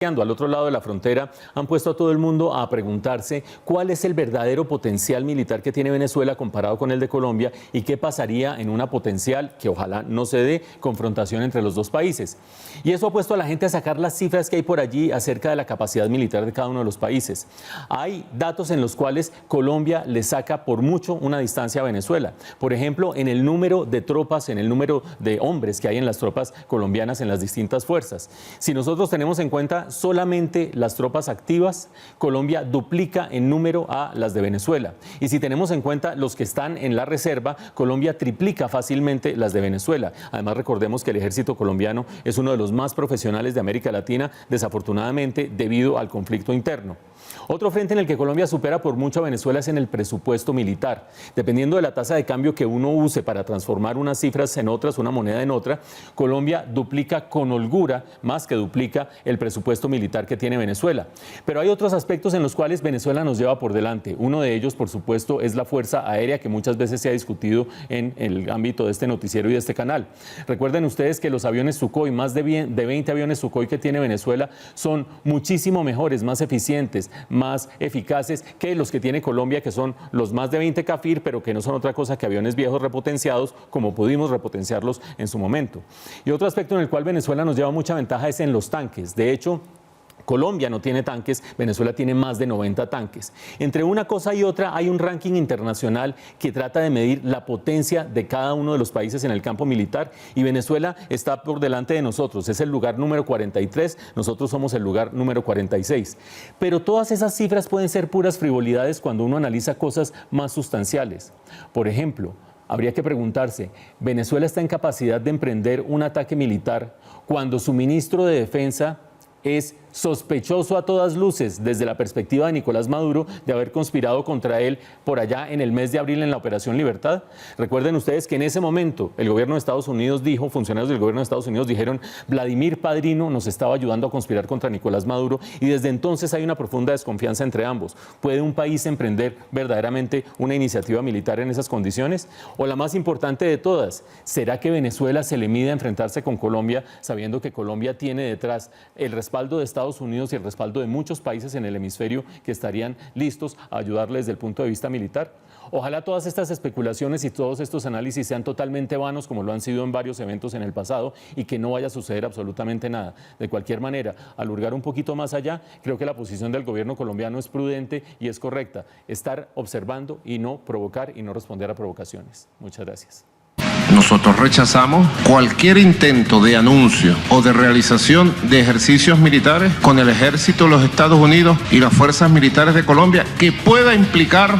Al otro lado de la frontera han puesto a todo el mundo a preguntarse cuál es el verdadero potencial militar que tiene Venezuela comparado con el de Colombia y qué pasaría en una potencial, que ojalá no se dé, confrontación entre los dos países. Y eso ha puesto a la gente a sacar las cifras que hay por allí acerca de la capacidad militar de cada uno de los países. Hay datos en los cuales Colombia le saca por mucho una distancia a Venezuela. Por ejemplo, en el número de tropas, en el número de hombres que hay en las tropas colombianas en las distintas fuerzas. Si nosotros tenemos en cuenta solamente las tropas activas, Colombia duplica en número a las de Venezuela. Y si tenemos en cuenta los que están en la reserva, Colombia triplica fácilmente las de Venezuela. Además, recordemos que el ejército colombiano es uno de los más profesionales de América Latina, desafortunadamente debido al conflicto interno. Otro frente en el que Colombia supera por mucho a Venezuela es en el presupuesto militar. Dependiendo de la tasa de cambio que uno use para transformar unas cifras en otras, una moneda en otra, Colombia duplica con holgura, más que duplica, el presupuesto militar que tiene Venezuela. Pero hay otros aspectos en los cuales Venezuela nos lleva por delante. Uno de ellos, por supuesto, es la fuerza aérea, que muchas veces se ha discutido en el ámbito de este noticiero y de este canal. Recuerden ustedes que los aviones Sukhoi, más de 20 aviones Sukhoi que tiene Venezuela, son muchísimo mejores, más eficientes, más eficaces que los que tiene Colombia, que son los más de 20 Kafir, pero que no son otra cosa que aviones viejos repotenciados, como pudimos repotenciarlos en su momento. Y otro aspecto en el cual Venezuela nos lleva mucha ventaja es en los tanques. De hecho, Colombia no tiene tanques, Venezuela tiene más de 90 tanques. Entre una cosa y otra hay un ranking internacional que trata de medir la potencia de cada uno de los países en el campo militar y Venezuela está por delante de nosotros. Es el lugar número 43, nosotros somos el lugar número 46. Pero todas esas cifras pueden ser puras frivolidades cuando uno analiza cosas más sustanciales. Por ejemplo, habría que preguntarse, ¿Venezuela está en capacidad de emprender un ataque militar cuando su ministro de Defensa es sospechoso a todas luces desde la perspectiva de Nicolás Maduro de haber conspirado contra él por allá en el mes de abril en la Operación Libertad? Recuerden ustedes que en ese momento el gobierno de Estados Unidos dijo, funcionarios del gobierno de Estados Unidos dijeron, Vladimir Padrino nos estaba ayudando a conspirar contra Nicolás Maduro y desde entonces hay una profunda desconfianza entre ambos. ¿Puede un país emprender verdaderamente una iniciativa militar en esas condiciones? O la más importante de todas, ¿será que Venezuela se le mide a enfrentarse con Colombia sabiendo que Colombia tiene detrás el respaldo de Estados Unidos y el respaldo de muchos países en el hemisferio que estarían listos a ayudarle desde el punto de vista militar? Ojalá todas estas especulaciones y todos estos análisis sean totalmente vanos, como lo han sido en varios eventos en el pasado, y que no vaya a suceder absolutamente nada. De cualquier manera, al hurgar un poquito más allá, creo que la posición del gobierno colombiano es prudente y es correcta. Estar observando y no provocar y no responder a provocaciones. Muchas gracias. Nosotros rechazamos cualquier intento de anuncio o de realización de ejercicios militares con el ejército de los Estados Unidos y las fuerzas militares de Colombia que pueda implicar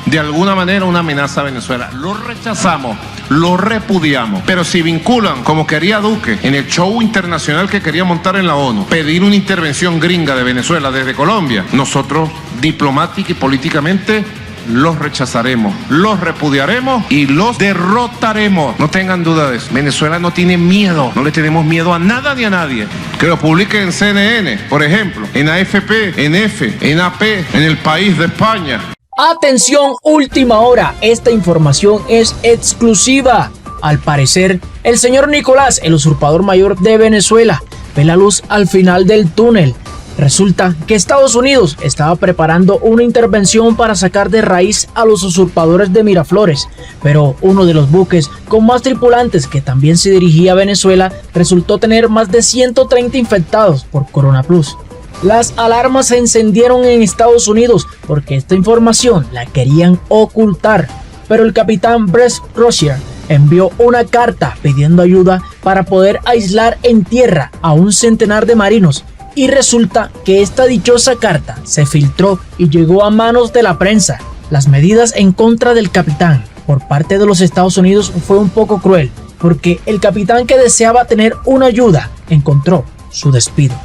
de alguna manera una amenaza a Venezuela. Lo rechazamos, lo repudiamos. Pero si vinculan, como quería Duque, en el show internacional que quería montar en la ONU, pedir una intervención gringa de Venezuela desde Colombia, nosotros diplomática y políticamente los rechazaremos, los repudiaremos y los derrotaremos. No tengan duda de eso. Venezuela no tiene miedo, no le tenemos miedo a nada ni a nadie. Que lo publiquen en CNN, por ejemplo, en AFP, en EFE, en AP, en El País de España. Atención, última hora, esta información es exclusiva. Al parecer, el señor Nicolás, el usurpador mayor de Venezuela, ve la luz al final del túnel. Resulta que Estados Unidos estaba preparando una intervención para sacar de raíz a los usurpadores de Miraflores, pero uno de los buques con más tripulantes que también se dirigía a Venezuela resultó tener más de 130 infectados por Coronaplus. Las alarmas se encendieron en Estados Unidos porque esta información la querían ocultar, pero el capitán Brett Rossier envió una carta pidiendo ayuda para poder aislar en tierra a un centenar de marinos. Y resulta que esta dichosa carta se filtró y llegó a manos de la prensa. Las medidas en contra del capitán por parte de los Estados Unidos fue un poco cruel, porque el capitán que deseaba tener una ayuda encontró su despido.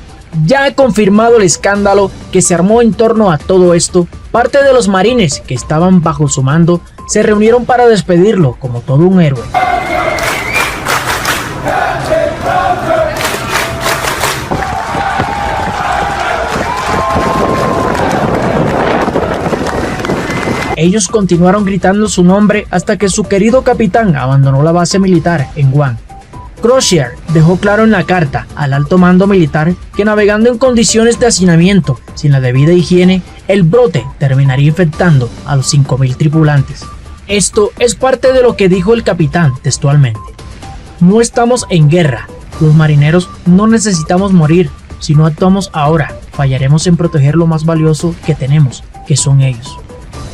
Ya ha confirmado el escándalo que se armó en torno a todo esto, parte de los marines que estaban bajo su mando se reunieron para despedirlo como todo un héroe. Ellos continuaron gritando su nombre hasta que su querido capitán abandonó la base militar en Guam. Crozier dejó claro en la carta al alto mando militar que navegando en condiciones de hacinamiento sin la debida higiene, el brote terminaría infectando a los 5.000 tripulantes. Esto es parte de lo que dijo el capitán textualmente. No estamos en guerra, los marineros no necesitamos morir, si no actuamos ahora, fallaremos en proteger lo más valioso que tenemos, que son ellos.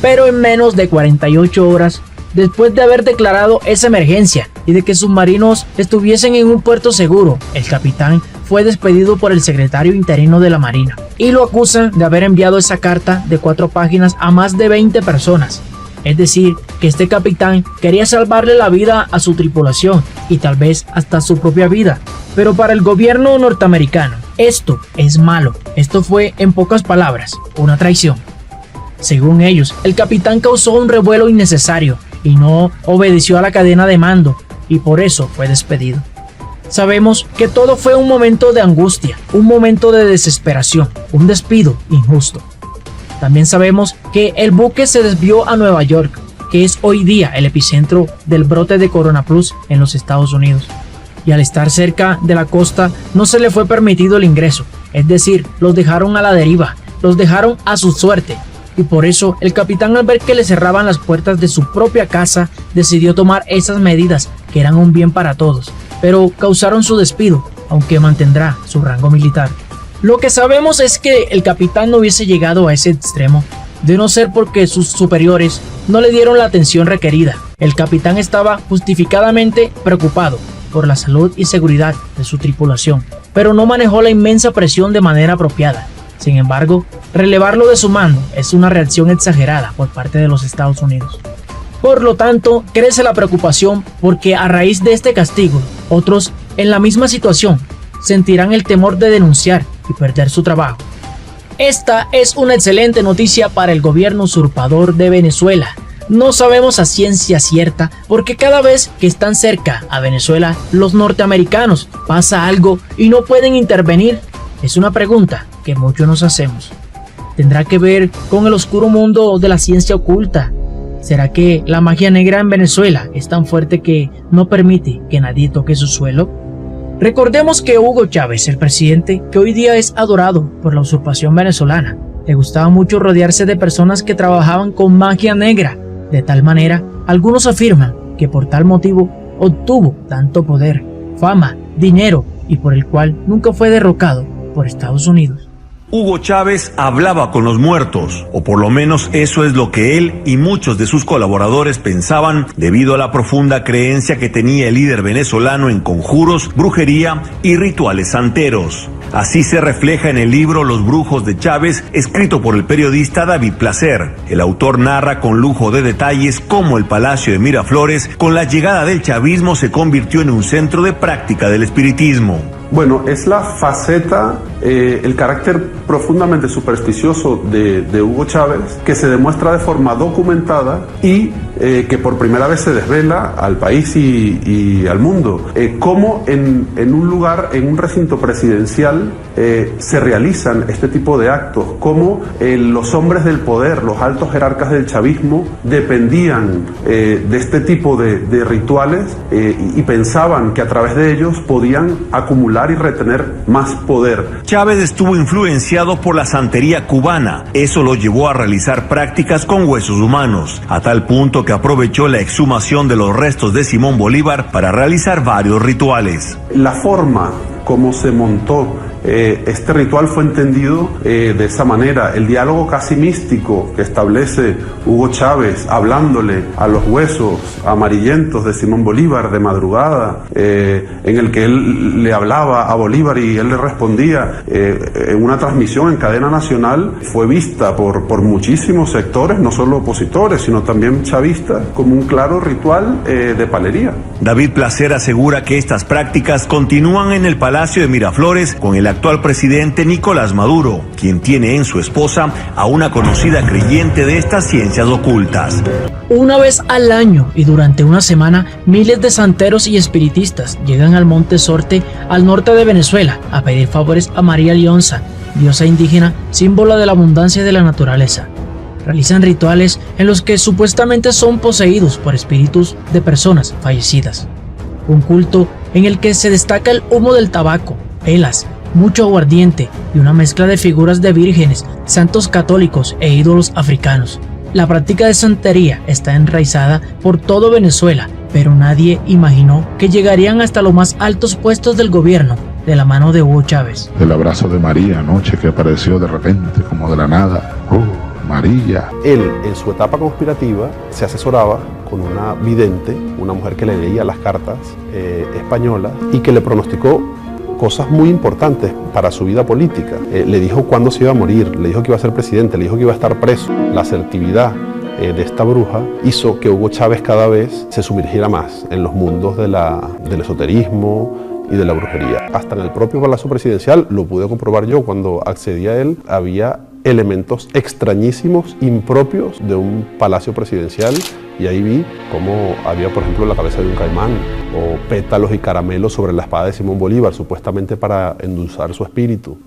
Pero en menos de 48 horas, después de haber declarado esa emergencia y de que sus submarinos estuviesen en un puerto seguro, el capitán fue despedido por el secretario interino de la Marina y lo acusan de haber enviado esa carta de 4 páginas a más de 20 personas. Es decir, que este capitán quería salvarle la vida a su tripulación y tal vez hasta su propia vida. Pero para el gobierno norteamericano, esto es malo. Esto fue, en pocas palabras, una traición. Según ellos, el capitán causó un revuelo innecesario y no obedeció a la cadena de mando y por eso fue despedido. Sabemos que todo fue un momento de angustia, un momento de desesperación, un despido injusto. También sabemos que el buque se desvió a Nueva York, que es hoy día el epicentro del brote de coronavirus en los Estados Unidos. Y al estar cerca de la costa no se le fue permitido el ingreso, es decir, los dejaron a la deriva, los dejaron a su suerte. Y por eso el capitán, al ver que le cerraban las puertas de su propia casa, decidió tomar esas medidas que eran un bien para todos, pero causaron su despido, aunque mantendrá su rango militar. Lo que sabemos es que el capitán no hubiese llegado a ese extremo, de no ser porque sus superiores no le dieron la atención requerida. El capitán estaba justificadamente preocupado por la salud y seguridad de su tripulación, pero no manejó la inmensa presión de manera apropiada. Sin embargo, relevarlo de su mando es una reacción exagerada por parte de los Estados Unidos. Por lo tanto, crece la preocupación porque a raíz de este castigo, otros en la misma situación sentirán el temor de denunciar y perder su trabajo. Esta es una excelente noticia para el gobierno usurpador de Venezuela. No sabemos a ciencia cierta porque cada vez que están cerca a Venezuela, los norteamericanos pasa algo y no pueden intervenir. Es una pregunta que muchos nos hacemos. ¿Tendrá que ver con el oscuro mundo de la ciencia oculta? ¿Será que la magia negra en Venezuela es tan fuerte que no permite que nadie toque su suelo? Recordemos que Hugo Chávez, el presidente que hoy día es adorado por la usurpación venezolana, le gustaba mucho rodearse de personas que trabajaban con magia negra. De tal manera, algunos afirman que por tal motivo obtuvo tanto poder, fama, dinero y por el cual nunca fue derrocado por Estados Unidos. Hugo Chávez hablaba con los muertos, o por lo menos eso es lo que él y muchos de sus colaboradores pensaban debido a la profunda creencia que tenía el líder venezolano en conjuros, brujería y rituales santeros. Así se refleja en el libro Los Brujos de Chávez, escrito por el periodista David Placer. El autor narra con lujo de detalles cómo el Palacio de Miraflores, con la llegada del chavismo, se convirtió en un centro de práctica del espiritismo. Bueno, es la faceta, el carácter profundamente supersticioso de Hugo Chávez, que se demuestra de forma documentada y que por primera vez se desvela al país y al mundo. Cómo en un lugar, en un recinto presidencial, se realizan este tipo de actos, cómo los hombres del poder, los altos jerarcas del chavismo, dependían de este tipo de rituales y pensaban que a través de ellos podían acumular y retener más poder. Chávez estuvo influenciado por la santería cubana. Eso lo llevó a realizar prácticas con huesos humanos, a tal punto que aprovechó la exhumación de los restos de Simón Bolívar para realizar varios rituales. La forma como se montó este ritual fue entendido de esa manera. El diálogo casi místico que establece Hugo Chávez hablándole a los huesos amarillentos de Simón Bolívar de madrugada, en el que él le hablaba a Bolívar y él le respondía en una transmisión en cadena nacional, fue vista por muchísimos sectores, no solo opositores, sino también chavistas, como un claro ritual de palería. David Placer asegura que estas prácticas continúan en el Palacio de Miraflores con el actual presidente Nicolás Maduro, quien tiene en su esposa a una conocida creyente de estas ciencias ocultas. Una vez al año y durante una semana, miles de santeros y espiritistas llegan al Monte Sorte, al norte de Venezuela, a pedir favores a María Leonza, diosa indígena, símbolo de la abundancia de la naturaleza. Realizan rituales en los que supuestamente son poseídos por espíritus de personas fallecidas. Un culto en el que se destaca el humo del tabaco, velas, mucho aguardiente y una mezcla de figuras de vírgenes, santos católicos e ídolos africanos. La práctica de santería está enraizada por todo Venezuela, pero nadie imaginó que llegarían hasta los más altos puestos del gobierno de la mano de Hugo Chávez. El abrazo de María anoche que apareció de repente, como de la nada. María. Él, en su etapa conspirativa, se asesoraba con una vidente, una mujer que le leía las cartas españolas y que le pronosticó cosas muy importantes para su vida política. Le dijo cuándo se iba a morir, le dijo que iba a ser presidente, le dijo que iba a estar preso. La asertividad de esta bruja hizo que Hugo Chávez cada vez se sumergiera más en los mundos del esoterismo y de la brujería. Hasta en el propio Palacio Presidencial, lo pude comprobar yo cuando accedí a él, había elementos extrañísimos, impropios de un palacio presidencial, y ahí vi cómo había, por ejemplo, la cabeza de un caimán o pétalos y caramelos sobre la espada de Simón Bolívar, supuestamente para endulzar su espíritu.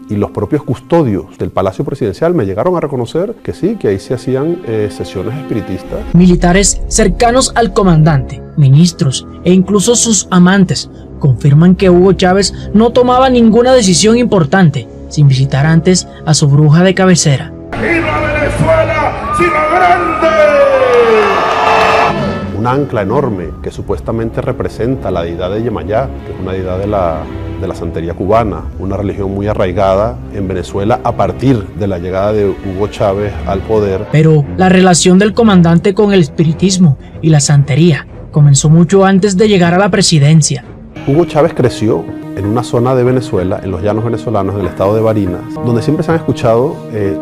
Y los propios custodios del palacio presidencial me llegaron a reconocer que sí, que ahí se hacían sesiones espiritistas. Militares cercanos al comandante, ministros e incluso sus amantes confirman que Hugo Chávez no tomaba ninguna decisión importante sin visitar antes a su bruja de cabecera. ¡Viva Venezuela, Ciudad Grande! Un ancla enorme que supuestamente representa la deidad de Yemayá, que es una deidad de la santería cubana, una religión muy arraigada en Venezuela a partir de la llegada de Hugo Chávez al poder. Pero la relación del comandante con el espiritismo y la santería comenzó mucho antes de llegar a la presidencia. Hugo Chávez creció en una zona de Venezuela, en los llanos venezolanos, en el estado de Barinas, donde siempre se han escuchado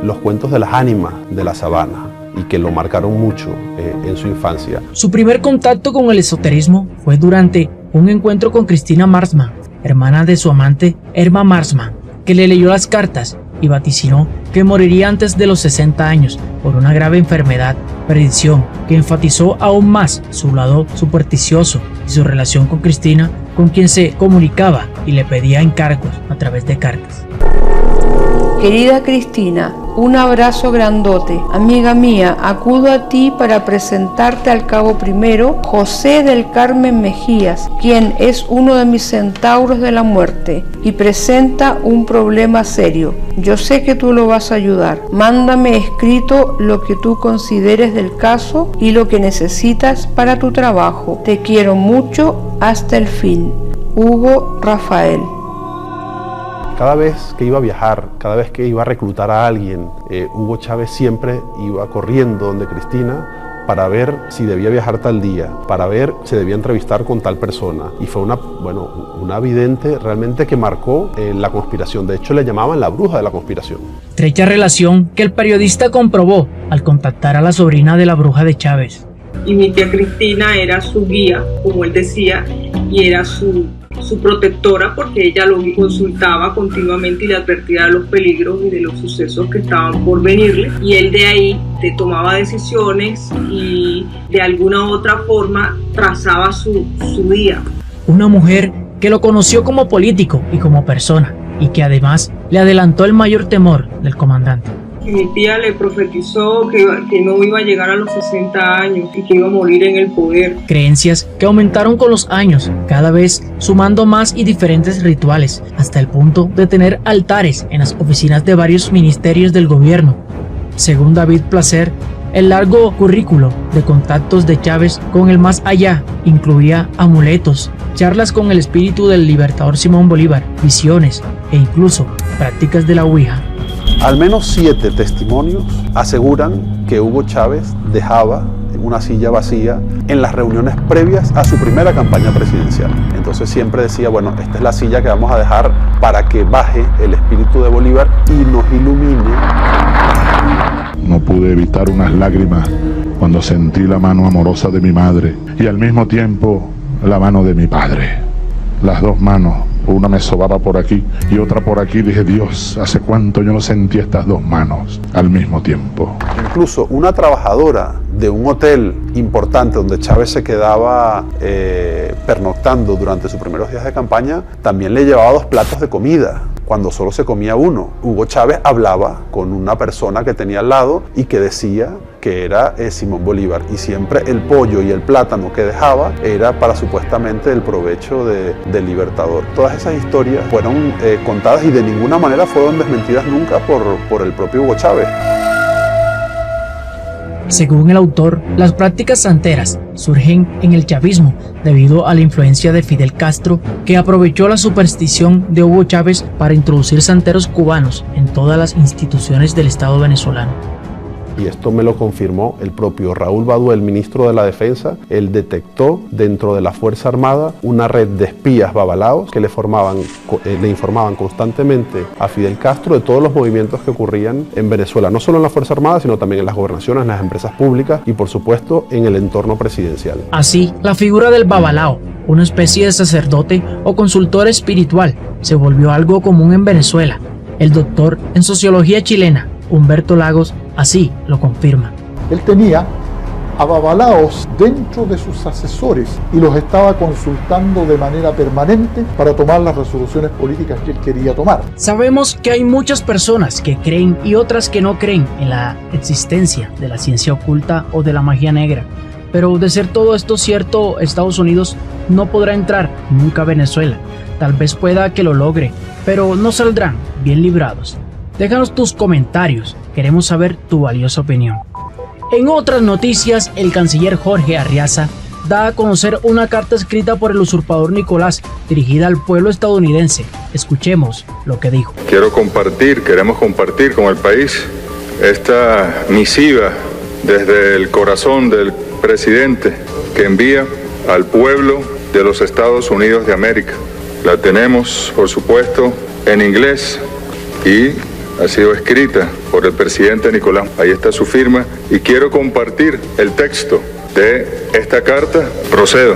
los cuentos de las ánimas de la sabana y que lo marcaron mucho en su infancia. Su primer contacto con el esoterismo fue durante un encuentro con Cristina Marsman, hermana de su amante Erma Marsman, que le leyó las cartas y vaticinó que moriría antes de los 60 años por una grave enfermedad, predicción que enfatizó aún más su lado supersticioso y su relación con Cristina, con quien se comunicaba y le pedía encargos a través de cartas. Querida Cristina, un abrazo grandote. Amiga mía, acudo a ti para presentarte al cabo primero José del Carmen Mejías, quien es uno de mis centauros de la muerte y presenta un problema serio. Yo sé que tú lo vas a ayudar. Mándame escrito lo que tú consideres del caso y lo que necesitas para tu trabajo. Te quiero mucho hasta el fin. Hugo Rafael. Cada vez que iba a viajar, cada vez que iba a reclutar a alguien, Hugo Chávez siempre iba corriendo donde Cristina para ver si debía viajar tal día, para ver si debía entrevistar con tal persona. Y fue una vidente realmente que marcó la conspiración. De hecho, le llamaban la bruja de la conspiración. Estrecha relación que el periodista comprobó al contactar a la sobrina de la bruja de Chávez. Y mi tía Cristina era su guía, como él decía, y era su protectora, porque ella lo consultaba continuamente y le advertía de los peligros y de los sucesos que estaban por venirle, y él de ahí tomaba decisiones y de alguna u otra forma trazaba su día. Una mujer que lo conoció como político y como persona, y que además le adelantó el mayor temor del comandante. Mi tía le profetizó que no iba a llegar a los 60 años y que iba a morir en el poder. Creencias que aumentaron con los años, cada vez sumando más y diferentes rituales, hasta el punto de tener altares en las oficinas de varios ministerios del gobierno. Según David Placer, el largo currículo de contactos de Chávez con el más allá incluía amuletos, charlas con el espíritu del libertador Simón Bolívar, visiones e incluso prácticas de la Ouija. Al menos 7 testimonios aseguran que Hugo Chávez dejaba una silla vacía en las reuniones previas a su primera campaña presidencial. Entonces siempre decía, bueno, esta es la silla que vamos a dejar para que baje el espíritu de Bolívar y nos ilumine. No pude evitar unas lágrimas cuando sentí la mano amorosa de mi madre y al mismo tiempo la mano de mi padre. Las dos manos, una me sobaba por aquí y otra por aquí. Dije, Dios, ¿hace cuánto yo no sentí estas dos manos al mismo tiempo? Incluso una trabajadora de un hotel importante donde Chávez se quedaba pernoctando durante sus primeros días de campaña, también le llevaba 2 platos de comida cuando solo se comía uno. Hugo Chávez hablaba con una persona que tenía al lado y que decía que era Simón Bolívar, y siempre el pollo y el plátano que dejaba era para supuestamente el provecho del Libertador. Todas esas historias fueron contadas y de ninguna manera fueron desmentidas nunca por el propio Hugo Chávez. Según el autor, las prácticas santeras surgen en el chavismo debido a la influencia de Fidel Castro, que aprovechó la superstición de Hugo Chávez para introducir santeros cubanos en todas las instituciones del Estado venezolano. Y esto me lo confirmó el propio Raúl Baduel, el ministro de la Defensa. Él detectó dentro de la Fuerza Armada una red de espías babalaos que le informaban constantemente a Fidel Castro de todos los movimientos que ocurrían en Venezuela, no solo en la Fuerza Armada, sino también en las gobernaciones, en las empresas públicas y por supuesto en el entorno presidencial. Así, la figura del babalao, una especie de sacerdote o consultor espiritual, se volvió algo común en Venezuela. El doctor en sociología chilena, Humberto Lagos, así lo confirma. Él tenía a babalaos dentro de sus asesores y los estaba consultando de manera permanente para tomar las resoluciones políticas que él quería tomar. Sabemos que hay muchas personas que creen y otras que no creen en la existencia de la ciencia oculta o de la magia negra. Pero de ser todo esto cierto, Estados Unidos no podrá entrar nunca a Venezuela. Tal vez pueda que lo logre, pero no saldrán bien librados. Déjanos tus comentarios, queremos saber tu valiosa opinión. En otras noticias, el canciller Jorge Arriaza da a conocer una carta escrita por el usurpador Nicolás, dirigida al pueblo estadounidense. Escuchemos lo que dijo. Queremos compartir con el país esta misiva desde el corazón del presidente que envía al pueblo de los Estados Unidos de América. La tenemos, por supuesto, en inglés y ha sido escrita por el presidente Nicolás. Ahí está su firma y quiero compartir el texto de esta carta. Procedo.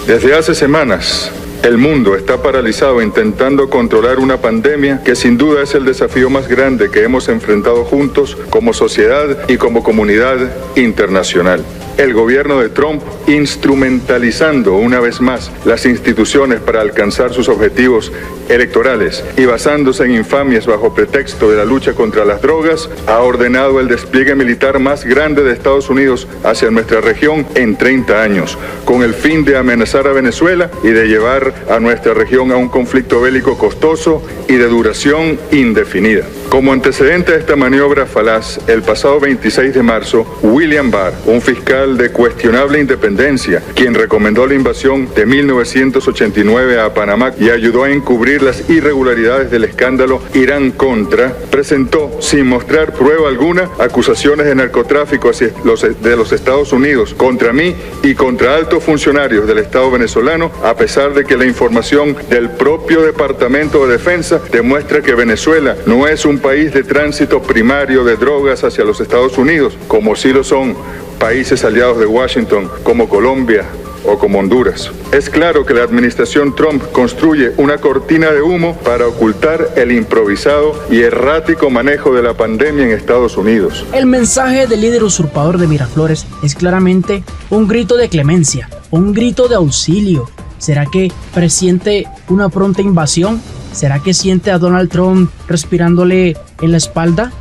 Desde hace semanas, el mundo está paralizado intentando controlar una pandemia que sin duda es el desafío más grande que hemos enfrentado juntos como sociedad y como comunidad internacional. El gobierno de Trump, instrumentalizando una vez más las instituciones para alcanzar sus objetivos electorales y basándose en infamias bajo pretexto de la lucha contra las drogas, ha ordenado el despliegue militar más grande de Estados Unidos hacia nuestra región en 30 años, con el fin de amenazar a Venezuela y de llevar a nuestra región a un conflicto bélico costoso y de duración indefinida. Como antecedente a esta maniobra falaz, el pasado 26 de marzo, William Barr, un fiscal de cuestionable independencia, quien recomendó la invasión de 1989 a Panamá y ayudó a encubrir las irregularidades del escándalo Irán-Contra, presentó, sin mostrar prueba alguna, acusaciones de narcotráfico de los Estados Unidos contra mí y contra altos funcionarios del Estado venezolano, a pesar de que la información del propio Departamento de Defensa demuestra que Venezuela no es un país de tránsito primario de drogas hacia los Estados Unidos, como sí lo son países aliados de Washington como Colombia o como Honduras. Es claro que la administración Trump construye una cortina de humo para ocultar el improvisado y errático manejo de la pandemia en Estados Unidos. El mensaje del líder usurpador de Miraflores es claramente un grito de clemencia, un grito de auxilio. ¿Será que presiente una pronta invasión? ¿Será que siente a Donald Trump respirándole en la espalda?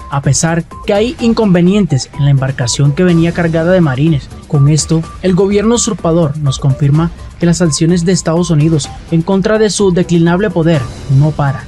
A pesar que hay inconvenientes en la embarcación que venía cargada de marines. Con esto, el gobierno usurpador nos confirma que las sanciones de Estados Unidos en contra de su declinable poder no paran.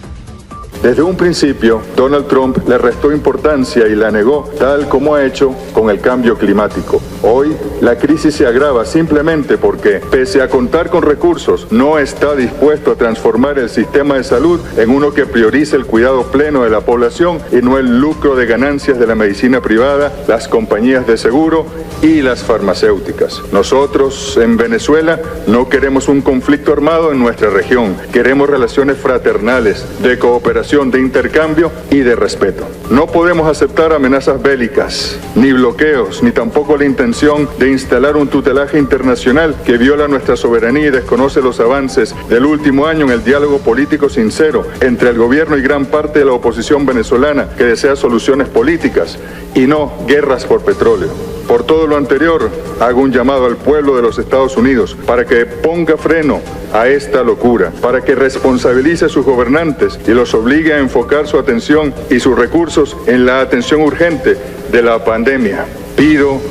Desde un principio, Donald Trump le restó importancia y la negó, tal como ha hecho con el cambio climático. Hoy, la crisis se agrava simplemente porque, pese a contar con recursos, no está dispuesto a transformar el sistema de salud en uno que priorice el cuidado pleno de la población y no el lucro de ganancias de la medicina privada, las compañías de seguro y las farmacéuticas. Nosotros, en Venezuela, no queremos un conflicto armado en nuestra región. Queremos relaciones fraternales, de cooperación, de intercambio y de respeto. No podemos aceptar amenazas bélicas, ni bloqueos, ni tampoco la intención de instalar un tutelaje internacional que viola nuestra soberanía y desconoce los avances del último año en el diálogo político sincero entre el gobierno y gran parte de la oposición venezolana que desea soluciones políticas y no guerras por petróleo. Por todo lo anterior, hago un llamado al pueblo de los Estados Unidos para que ponga freno a esta locura, para que responsabilice a sus gobernantes y los obligue a enfocar su atención y sus recursos en la atención urgente de la pandemia. Pido,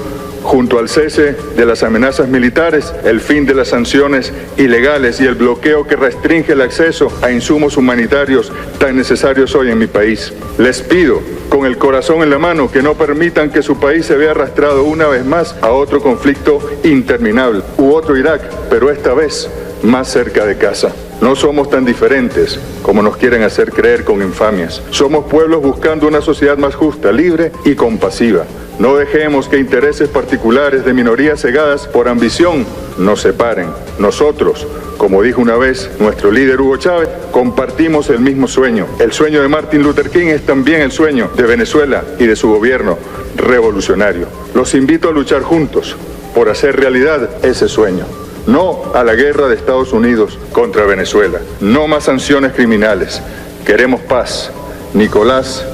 junto al cese de las amenazas militares, el fin de las sanciones ilegales y el bloqueo que restringe el acceso a insumos humanitarios tan necesarios hoy en mi país. Les pido, con el corazón en la mano, que no permitan que su país se vea arrastrado una vez más a otro conflicto interminable u otro Irak, pero esta vez más cerca de casa. No somos tan diferentes como nos quieren hacer creer con infamias. Somos pueblos buscando una sociedad más justa, libre y compasiva. No dejemos que intereses particulares de minorías cegadas por ambición nos separen. Nosotros, como dijo una vez nuestro líder Hugo Chávez, compartimos el mismo sueño. El sueño de Martin Luther King es también el sueño de Venezuela y de su gobierno revolucionario. Los invito a luchar juntos por hacer realidad ese sueño. No a la guerra de Estados Unidos contra Venezuela. No más sanciones criminales. Queremos paz. Nicolás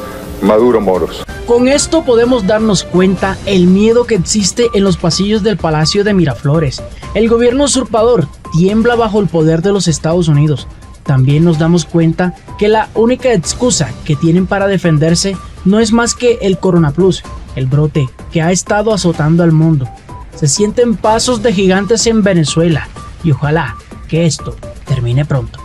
Maduro Moros. Con esto podemos darnos cuenta el miedo que existe en los pasillos del Palacio de Miraflores. El gobierno usurpador tiembla bajo el poder de los Estados Unidos. También nos damos cuenta que la única excusa que tienen para defenderse no es más que el coronaplus, el brote que ha estado azotando al mundo. Se sienten pasos de gigantes en Venezuela y ojalá que esto termine pronto.